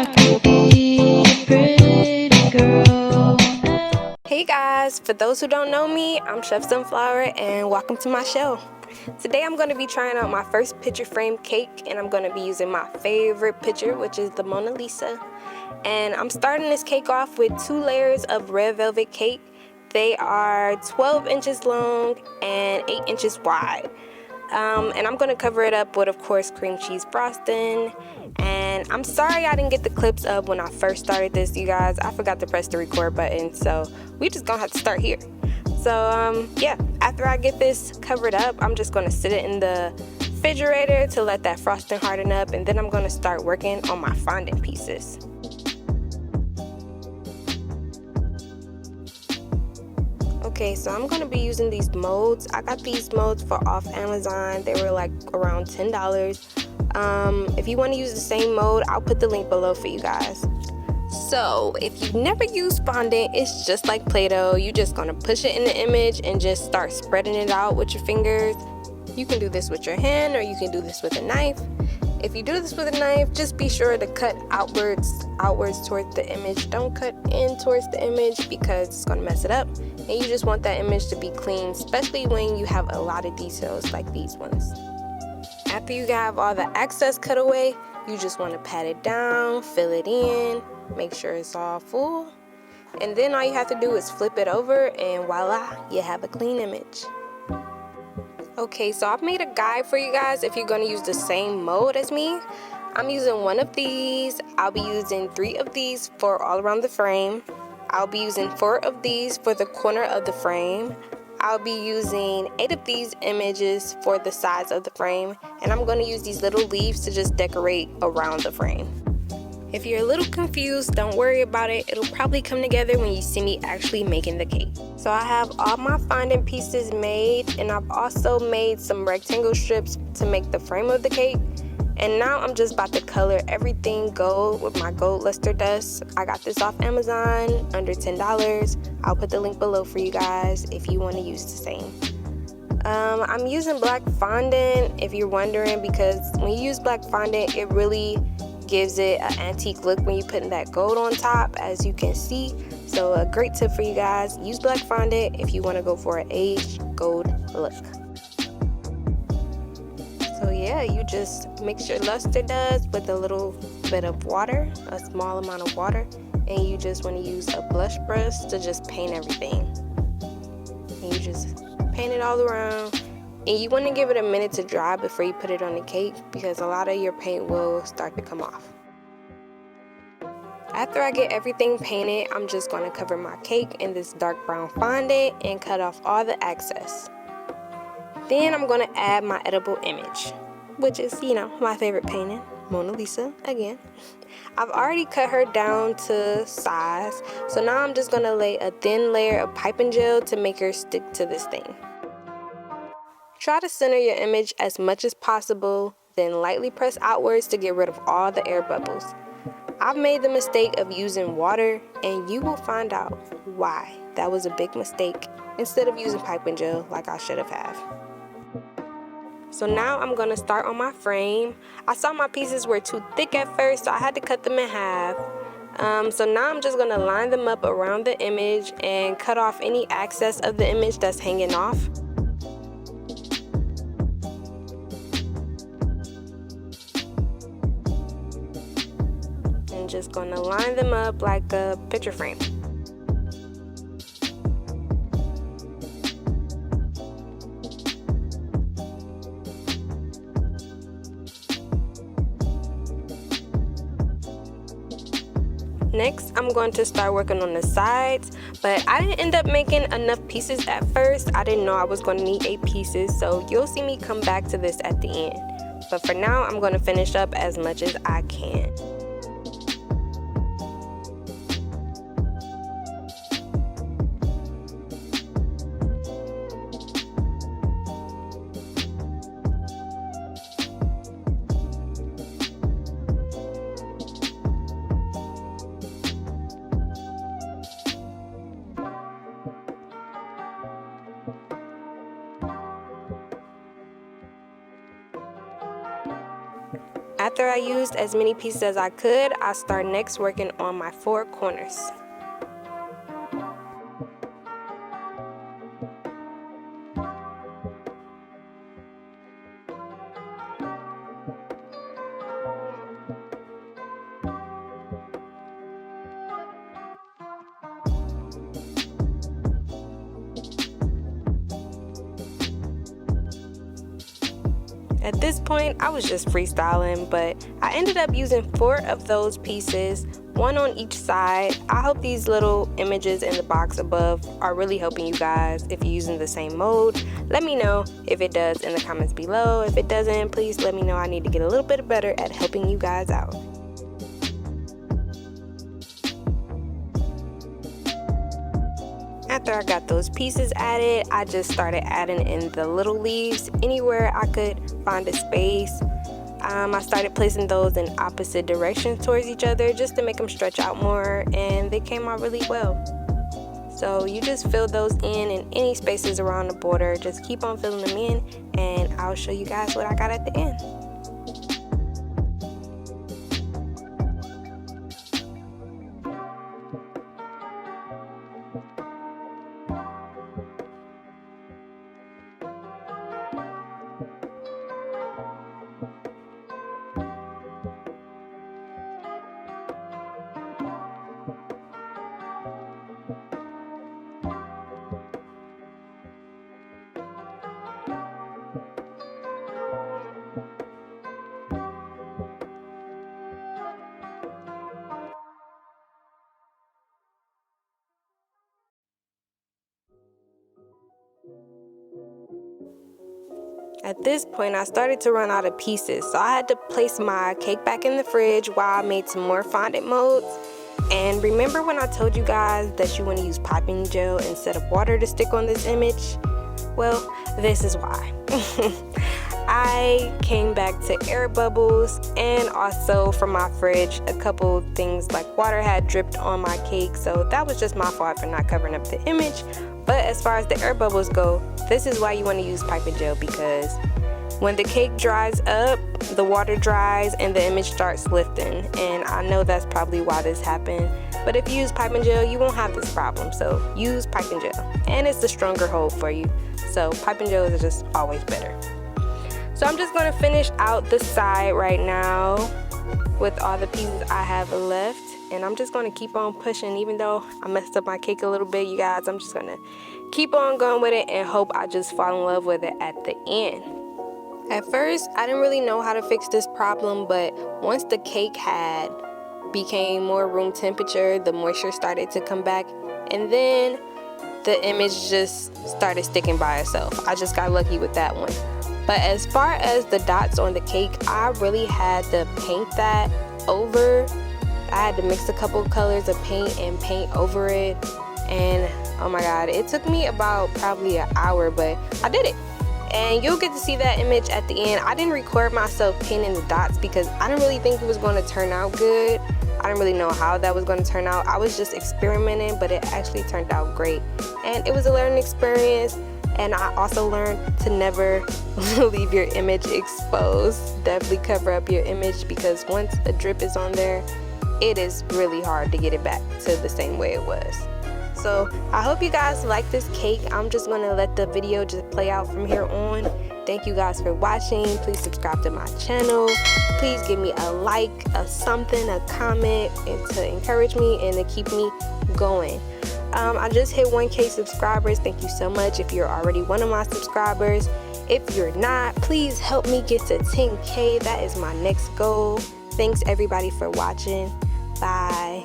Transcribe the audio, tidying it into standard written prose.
I could be a pretty girl. Hey guys, for those who don't know me, I'm Chef Sunflower and welcome to my show. Today I'm going to be trying out my first picture frame cake, and I'm going to be using my favorite picture, which is the Mona Lisa. And I'm starting this cake off with 2 layers of red velvet cake. They are 12 inches long and 8 inches wide. And I'm going to cover it up with, of course, cream cheese frosting. And I'm sorry I didn't get the clips up when I first started this, you guys. I forgot to press the record button, so we just gonna have to start here. So yeah, after I get this covered up, I'm just gonna sit it in the refrigerator to let that frosting harden up, and then I'm gonna start working on my fondant pieces. Okay, so I'm gonna be using these molds. I got these molds for off Amazon. They were like around $10. If you want to use the same mold, I'll put the link below for you guys. So if you've never used fondant, it's just like Play-Doh. You're just gonna push it in the image and just start spreading it out with your fingers. You can do this with your hand, or you can do this with a knife. If you do this with a knife, just be sure to cut outwards towards the image. Don't cut in towards the image because it's gonna mess it up. And you just want that image to be clean, especially when you have a lot of details like these ones. After you have all the excess cut away, you just want to pat it down, fill it in, make sure it's all full. And then all you have to do is flip it over, and voila, you have a clean image. Okay, so I've made a guide for you guys if you're going to use the same mold as me. I'm using 1 of these. I'll be using 3 of these for all around the frame. I'll be using 4 of these for the corner of the frame. I'll be using 8 of these images for the sides of the frame, and I'm going to use these little leaves to just decorate around the frame. If you're a little confused, don't worry about it. It'll probably come together when you see me actually making the cake. So I have all my fondant pieces made, and I've also made some rectangle strips to make the frame of the cake. And now I'm just about to color everything gold with my gold luster dust. I got this off Amazon, under $10. I'll put the link below for you guys if you want to use the same. I'm using black fondant, if you're wondering, because when you use black fondant, it really gives it an antique look when you put that gold on top, as you can see. So a great tip for you guys, use black fondant if you want to go for an aged gold look. So yeah, you just mix your luster dust with a little bit of water, a small amount of water, and you just want to use a blush brush to just paint everything. And you just paint it all around, and you want to give it a minute to dry before you put it on the cake, because a lot of your paint will start to come off. After I get everything painted, I'm just going to cover my cake in this dark brown fondant and cut off all the excess. Then I'm going to add my edible image, which is, my favorite painting, Mona Lisa, again. I've already cut her down to size, so now I'm just going to lay a thin layer of piping gel to make her stick to this thing. Try to center your image as much as possible, then lightly press outwards to get rid of all the air bubbles. I've made the mistake of using water, and you will find out why that was a big mistake instead of using piping gel like I should have. So now I'm going to start on my frame. I saw my pieces were too thick at first, so I had to cut them in half. So now I'm just going to line them up around the image and cut off any excess of the image that's hanging off. And just going to line them up like a picture frame. Next, I'm going to start working on the sides, but I didn't end up making enough pieces at first. I didn't know I was going to need 8 pieces, so you'll see me come back to this at the end. But for now, I'm going to finish up as much as I can. After I used as many pieces as I could, I start next working on my 4 corners. At this point, I was just freestyling, but I ended up using 4 of those pieces, 1 on each side. I hope these little images in the box above are really helping you guys. If you're using the same mode, let me know if it does in the comments below. If it doesn't, please let me know. I need to get a little bit better at helping you guys out. After I got those pieces added, I just started adding in the little leaves anywhere I could find a space. I started placing those in opposite directions towards each other just to make them stretch out more, and they came out really well. So you just fill those in any spaces around the border. Just keep on filling them in, and I'll show you guys what I got at the end. At this point, I started to run out of pieces, so I had to place my cake back in the fridge while I made some more fondant molds. And remember when I told you guys that you want to use piping gel instead of water to stick on this image? Well, this is why. I came back to air bubbles, and also from my fridge, a couple things like water had dripped on my cake, so that was just my fault for not covering up the image. But as far as the air bubbles go, this is why you want to use piping gel, because when the cake dries up, the water dries and the image starts lifting, and I know that's probably why this happened. But if you use piping gel, you won't have this problem, so use piping gel, and it's the stronger hold for you, so piping gel is just always better. So I'm just going to finish out the side right now with all the pieces I have left, and I'm just going to keep on pushing. Even though I messed up my cake a little bit, you guys, I'm just going to keep on going with it and hope I just fall in love with it at the end. At first, I didn't really know how to fix this problem, but once the cake had became more room temperature, the moisture started to come back, and then the image just started sticking by itself. I just got lucky with that one. But as far as the dots on the cake, I really had to paint that over. I had to mix a couple of colors of paint and paint over it, and oh my god, it took me about probably an hour, but I did it. And you'll get to see that image at the end. I didn't record myself painting the dots because I didn't really think it was going to turn out good. I didn't really know how that was going to turn out. I was just experimenting, but it actually turned out great. And it was a learning experience. And I also learned to never leave your image exposed. Definitely cover up your image, because once a drip is on there, it is really hard to get it back to the same way it was. So I hope you guys like this cake. I'm just going to let the video just play out from here on. Thank you guys for watching. Please subscribe to my channel. Please give me a like, a something, a comment, and to encourage me and to keep me going. I just hit 1K subscribers. Thank you so much if you're already one of my subscribers. If you're not, please help me get to 10K. That is my next goal. Thanks everybody for watching. Bye.